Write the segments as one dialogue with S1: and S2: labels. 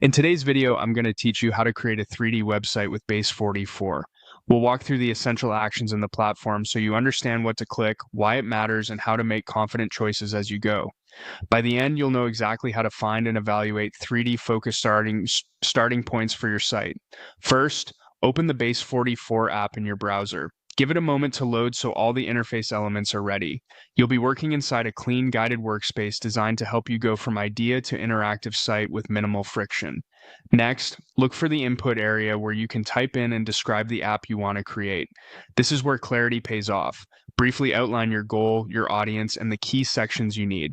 S1: In today's video, I'm going to teach you how to create a 3D website with Base44. We'll walk through the essential actions in the platform so you understand what to click, why it matters, and how to make confident choices as you go. By the end, you'll know exactly how to find and evaluate 3D focused starting points for your site. First, open the Base44 app in your browser. Give it a moment to load so all the interface elements are ready. You'll be working inside a clean, guided workspace designed to help you go from idea to interactive site with minimal friction. Next, look for the input area where you can type in and describe the app you want to create. This is where clarity pays off. Briefly outline your goal, your audience, and the key sections you need.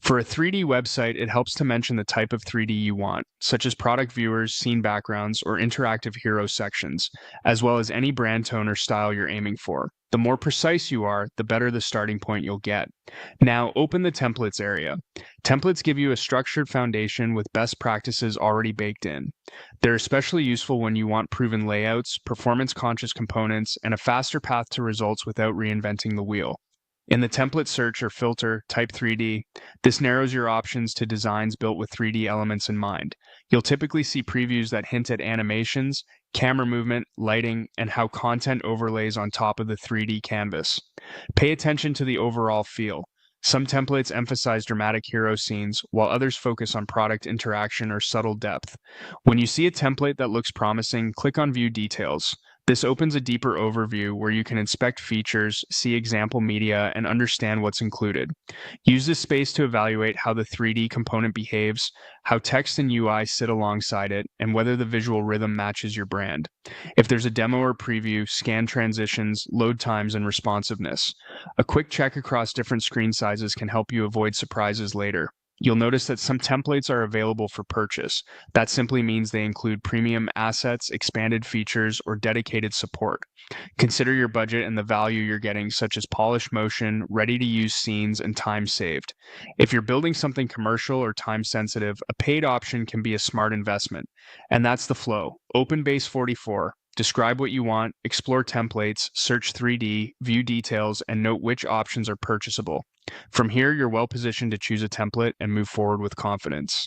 S1: For a 3D website, it helps to mention the type of 3D you want, such as product viewers, scene backgrounds, or interactive hero sections, as well as any brand tone or style you're aiming for. The more precise you are, the better the starting point you'll get. Now, open the templates area. Templates give you a structured foundation with best practices already baked in. They're especially useful when you want proven layouts, performance-conscious components, and a faster path to results without reinventing the wheel. In the template search or filter, type 3D. This narrows your options to designs built with 3D elements in mind. You'll typically see previews that hint at animations, camera movement, lighting, and how content overlays on top of the 3D canvas. Pay attention to the overall feel. Some templates emphasize dramatic hero scenes, while others focus on product interaction or subtle depth. When you see a template that looks promising, click on View Details. This opens a deeper overview where you can inspect features, see example media, and understand what's included. Use this space to evaluate how the 3D component behaves, how text and UI sit alongside it, and whether the visual rhythm matches your brand. If there's a demo or preview, scan transitions, load times, and responsiveness. A quick check across different screen sizes can help you avoid surprises later. You'll notice that some templates are available for purchase. That simply means they include premium assets, expanded features, or dedicated support. Consider your budget and the value you're getting, such as polished motion, ready-to-use scenes, and time saved. If you're building something commercial or time-sensitive, a paid option can be a smart investment. And that's the flow. Open Base44. Describe what you want, explore templates, search 3D, view details, and note which options are purchasable. From here, you're well positioned to choose a template and move forward with confidence.